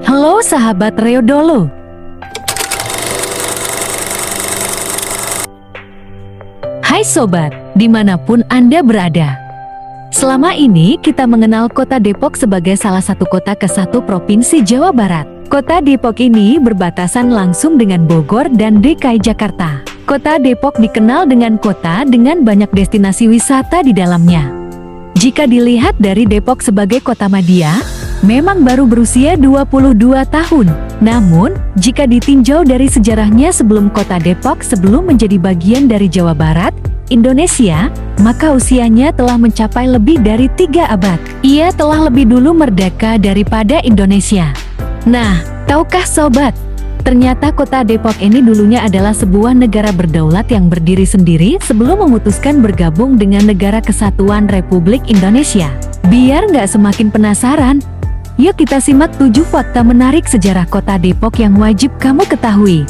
Halo sahabat Reodolo. Hai sobat, dimanapun Anda berada. Selama ini kita mengenal kota Depok sebagai salah satu kota ke-1 Provinsi Jawa Barat. Kota Depok ini berbatasan langsung dengan Bogor dan DKI Jakarta. Kota Depok dikenal dengan kota dengan banyak destinasi wisata di dalamnya. Jika dilihat dari Depok sebagai kota madya, memang baru berusia 22 tahun. Namun, jika ditinjau dari sejarahnya sebelum kota Depok sebelum menjadi bagian dari Jawa Barat, Indonesia, maka usianya telah mencapai lebih dari 3 abad. Ia telah lebih dulu merdeka daripada Indonesia. Nah, tahukah sobat? Ternyata kota Depok ini dulunya adalah sebuah negara berdaulat yang berdiri sendiri sebelum memutuskan bergabung dengan Negara Kesatuan Republik Indonesia. Biar nggak semakin penasaran, yuk kita simak 7 fakta menarik sejarah kota Depok yang wajib kamu ketahui.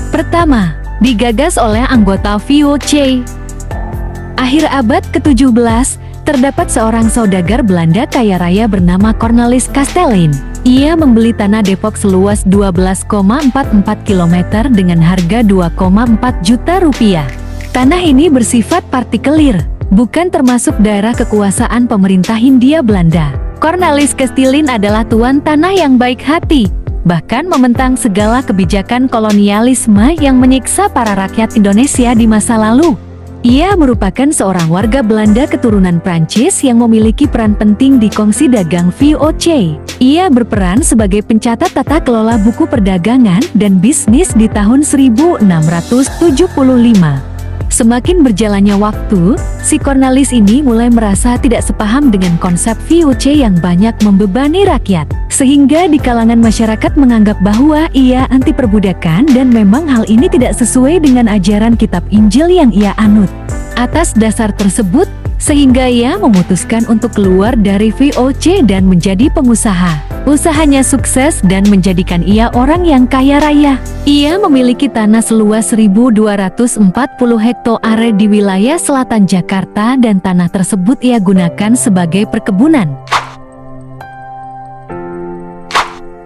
Pertama, digagas oleh anggota VOC. Akhir abad ke-17, terdapat seorang saudagar Belanda kaya raya bernama Cornelis Kastelein. Ia membeli tanah Depok seluas 12,44 km dengan harga 2,4 juta rupiah. Tanah ini bersifat partikelir, bukan termasuk daerah kekuasaan pemerintah Hindia Belanda. Cornelis Kastelein adalah tuan tanah yang baik hati, bahkan mementang segala kebijakan kolonialisme yang menyiksa para rakyat Indonesia di masa lalu. Ia merupakan seorang warga Belanda keturunan Prancis yang memiliki peran penting di Kongsi Dagang VOC. Ia berperan sebagai pencatat tata kelola buku perdagangan dan bisnis di tahun 1675. Semakin berjalannya waktu, si Cornelis ini mulai merasa tidak sepaham dengan konsep VOC yang banyak membebani rakyat. Sehingga di kalangan masyarakat menganggap bahwa ia anti perbudakan dan memang hal ini tidak sesuai dengan ajaran kitab Injil yang ia anut. Atas dasar tersebut, sehingga ia memutuskan untuk keluar dari VOC dan menjadi pengusaha. Usahanya sukses dan menjadikan ia orang yang kaya raya. Ia memiliki tanah seluas 1.240 hektare di wilayah selatan Jakarta dan tanah tersebut ia gunakan sebagai perkebunan.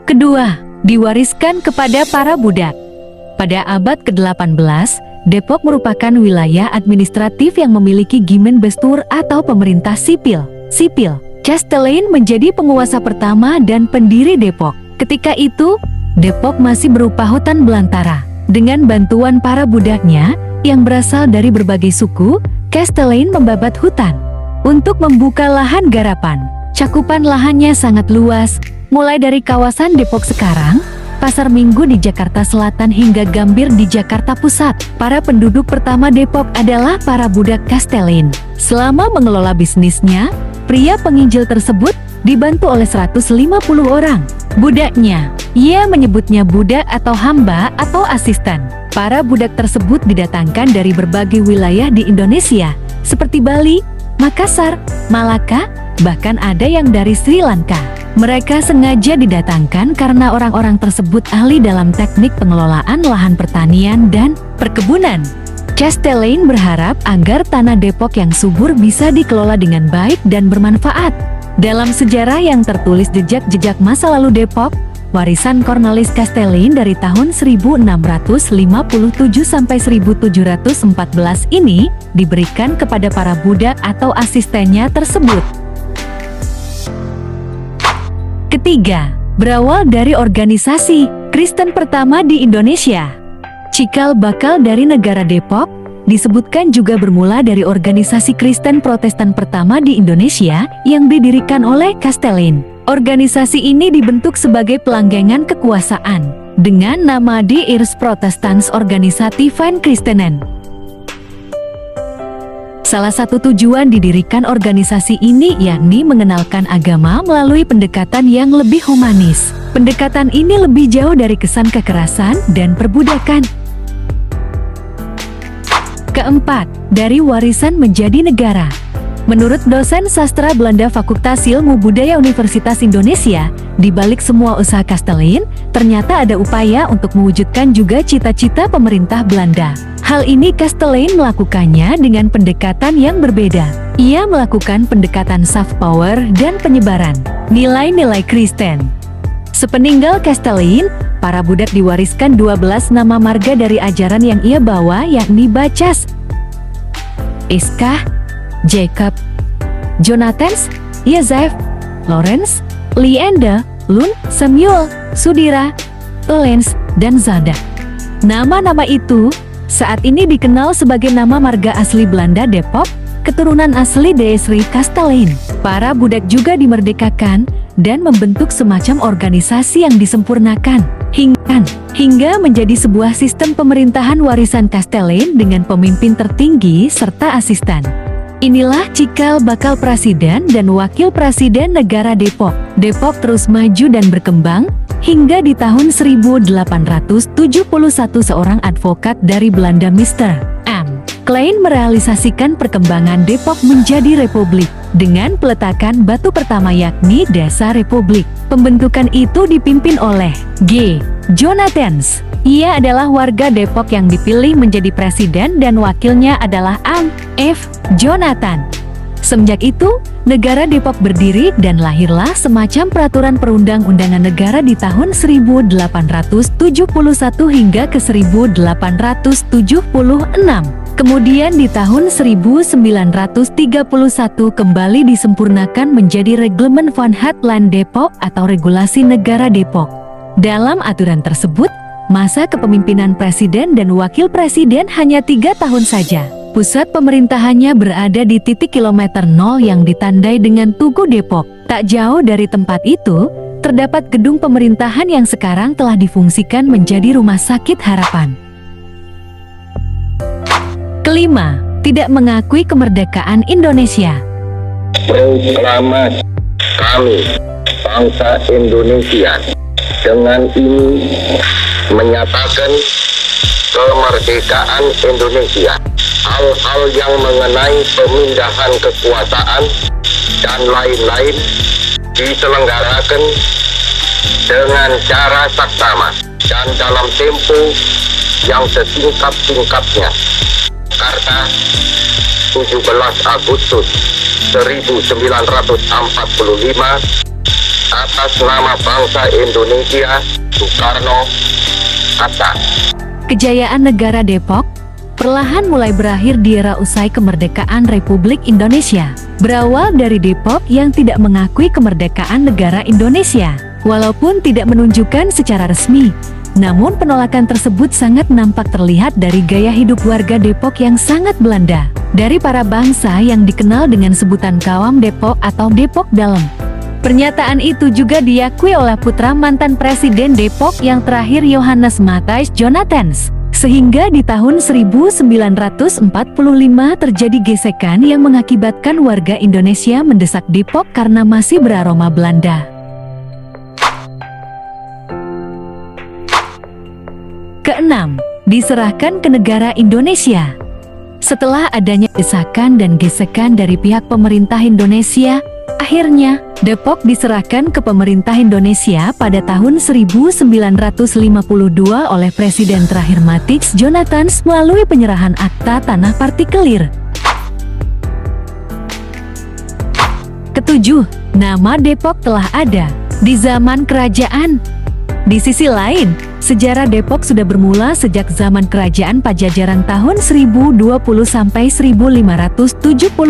Kedua, diwariskan kepada para budak. Pada abad ke-18, Depok merupakan wilayah administratif yang memiliki Gemeensbestuur atau pemerintah sipil. Kastelein menjadi penguasa pertama dan pendiri Depok. Ketika itu, Depok masih berupa hutan belantara. Dengan bantuan para budaknya, yang berasal dari berbagai suku, Kastelein membabat hutan untuk membuka lahan garapan. Cakupan lahannya sangat luas, mulai dari kawasan Depok sekarang, Pasar Minggu di Jakarta Selatan hingga Gambir di Jakarta Pusat. Para penduduk pertama Depok adalah para budak Kastelein. Selama mengelola bisnisnya, pria penginjil tersebut dibantu oleh 150 orang. Budaknya, ia menyebutnya budak atau hamba atau asisten. Para budak tersebut didatangkan dari berbagai wilayah di Indonesia, seperti Bali, Makassar, Malaka, bahkan ada yang dari Sri Lanka. Mereka sengaja didatangkan karena orang-orang tersebut ahli dalam teknik pengelolaan lahan pertanian dan perkebunan. Kastelein berharap agar tanah Depok yang subur bisa dikelola dengan baik dan bermanfaat. Dalam sejarah yang tertulis jejak-jejak masa lalu Depok, warisan Cornelis Kastelein dari tahun 1657 sampai 1714 ini diberikan kepada para budak atau asistennya tersebut. Ketiga, berawal dari organisasi Kristen pertama di Indonesia. Cikal bakal dari negara Depok disebutkan juga bermula dari organisasi Kristen Protestan pertama di Indonesia yang didirikan oleh Kastelein. Organisasi ini dibentuk sebagai pelanggengan kekuasaan dengan nama De Eerste Protestants Organisatie van Christenen. Salah satu tujuan didirikan organisasi ini yakni mengenalkan agama melalui pendekatan yang lebih humanis. Pendekatan ini lebih jauh dari kesan kekerasan dan perbudakan. Keempat, dari warisan menjadi negara. Menurut dosen sastra Belanda Fakultas Ilmu Budaya Universitas Indonesia, di balik semua usaha Kastelein, ternyata ada upaya untuk mewujudkan juga cita-cita pemerintah Belanda. Hal ini Castelain melakukannya dengan pendekatan yang berbeda. Ia melakukan pendekatan soft power dan penyebaran nilai-nilai Kristen. Sepeninggal Castelain, para budak diwariskan 12 nama marga dari ajaran yang ia bawa, yakni Bacchus, Iskah, Jacob, Jonathans, Joseph, Lawrence, Leander, Lun, Samuel, Sudira, Lens, dan Zada. Nama-nama itu saat ini dikenal sebagai nama marga asli Belanda Depok, keturunan asli Dresri Castelain. Para budak juga dimerdekakan dan membentuk semacam organisasi yang disempurnakan hingga menjadi sebuah sistem pemerintahan warisan Castelain dengan pemimpin tertinggi serta asisten. Inilah cikal bakal presiden dan wakil presiden negara Depok. Depok terus maju dan berkembang hingga di tahun 1871 seorang advokat dari Belanda, Mr. M. Klein, merealisasikan perkembangan Depok menjadi republik dengan peletakan batu pertama, yakni Desa Republik. Pembentukan itu dipimpin oleh G. Jonathans. Ia adalah warga Depok yang dipilih menjadi presiden dan wakilnya adalah Am. F. Jonathan. Semenjak itu, negara Depok berdiri dan lahirlah semacam peraturan perundang-undangan negara di tahun 1871 hingga ke 1876. Kemudian di tahun 1931 kembali disempurnakan menjadi Reglement van het Land Depok atau Regulasi Negara Depok. Dalam aturan tersebut, masa kepemimpinan presiden dan wakil presiden hanya 3 tahun saja. Pusat pemerintahannya berada di titik kilometer 0 yang ditandai dengan Tugu Depok. Tak jauh dari tempat itu, terdapat gedung pemerintahan yang sekarang telah difungsikan menjadi Rumah Sakit Harapan. Kelima, tidak mengakui kemerdekaan Indonesia. Proklamasi kami, bangsa Indonesia, dengan ini menyatakan kemerdekaan Indonesia. Hal-hal yang mengenai pemindahan kekuasaan dan lain-lain diselenggarakan dengan cara saksama dan dalam tempo yang sesingkat-singkatnya. Jakarta, 17 Agustus 1945, atas nama bangsa Indonesia, Soekarno, Hatta. Kejayaan negara Depok perlahan mulai berakhir di era usai kemerdekaan Republik Indonesia. Berawal dari Depok yang tidak mengakui kemerdekaan negara Indonesia, walaupun tidak menunjukkan secara resmi. Namun penolakan tersebut sangat nampak terlihat dari gaya hidup warga Depok yang sangat Belanda. Dari para bangsa yang dikenal dengan sebutan Kawam Depok atau Depok Dalem. Pernyataan itu juga diakui oleh putra mantan Presiden Depok yang terakhir, Johannes Matthijs Jonathans. Sehingga di tahun 1945 terjadi gesekan yang mengakibatkan warga Indonesia mendesak Depok karena masih beraroma Belanda. Keenam, diserahkan ke negara Indonesia. Setelah adanya desakan dan gesekan dari pihak pemerintah Indonesia, akhirnya Depok diserahkan ke pemerintah Indonesia pada tahun 1952 oleh Presiden terakhir Matthijs Jonathans melalui penyerahan akta tanah partikelir. Ketujuh, nama Depok telah ada di zaman kerajaan. Di sisi lain, sejarah Depok sudah bermula sejak zaman kerajaan Pajajaran tahun 1020 sampai 1579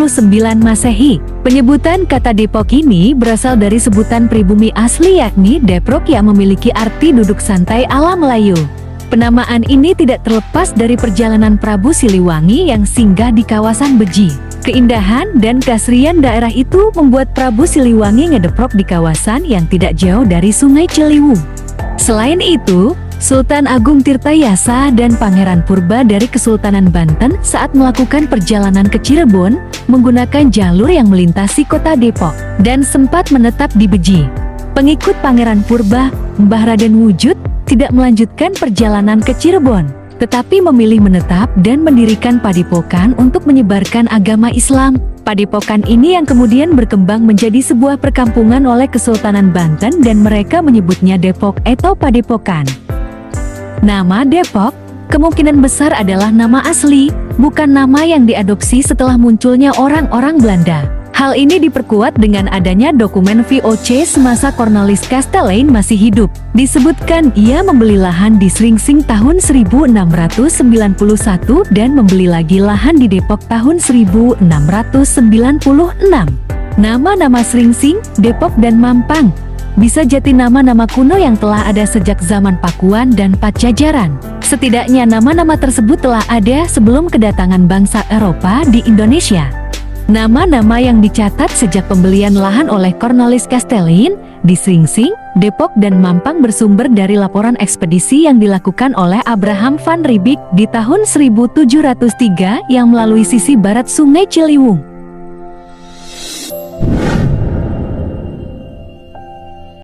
Masehi. Penyebutan kata Depok ini berasal dari sebutan pribumi asli, yakni Deprok, yang memiliki arti duduk santai ala Melayu. Penamaan ini tidak terlepas dari perjalanan Prabu Siliwangi yang singgah di kawasan Beji. Keindahan dan keasrian daerah itu membuat Prabu Siliwangi ngedeprok di kawasan yang tidak jauh dari Sungai Ciliwung. Selain itu, Sultan Agung Tirtayasa dan Pangeran Purba dari Kesultanan Banten saat melakukan perjalanan ke Cirebon menggunakan jalur yang melintasi kota Depok dan sempat menetap di Beji. Pengikut Pangeran Purba, Mbah Raden Wujud, tidak melanjutkan perjalanan ke Cirebon, tetapi memilih menetap dan mendirikan padepokan untuk menyebarkan agama Islam. Padepokan ini yang kemudian berkembang menjadi sebuah perkampungan oleh Kesultanan Banten dan mereka menyebutnya Depok atau Padepokan. Nama Depok Kemungkinan besar adalah nama asli, bukan nama yang diadopsi setelah munculnya orang-orang Belanda. Hal ini diperkuat dengan adanya dokumen VOC semasa Cornelis Kastelein masih hidup. Disebutkan ia membeli lahan di Sringsing tahun 1691 dan membeli lagi lahan di Depok tahun 1696. Nama-nama Sringsing, Depok dan Mampang bisa jadi nama-nama kuno yang telah ada sejak zaman Pakuan dan Pajajaran. Setidaknya nama-nama tersebut telah ada sebelum kedatangan bangsa Eropa di Indonesia. Nama-nama yang dicatat sejak pembelian lahan oleh Cornelis Kastelein di Sringsing, Depok dan Mampang bersumber dari laporan ekspedisi yang dilakukan oleh Abraham van Riebeeck di tahun 1703 yang melalui sisi barat Sungai Ciliwung.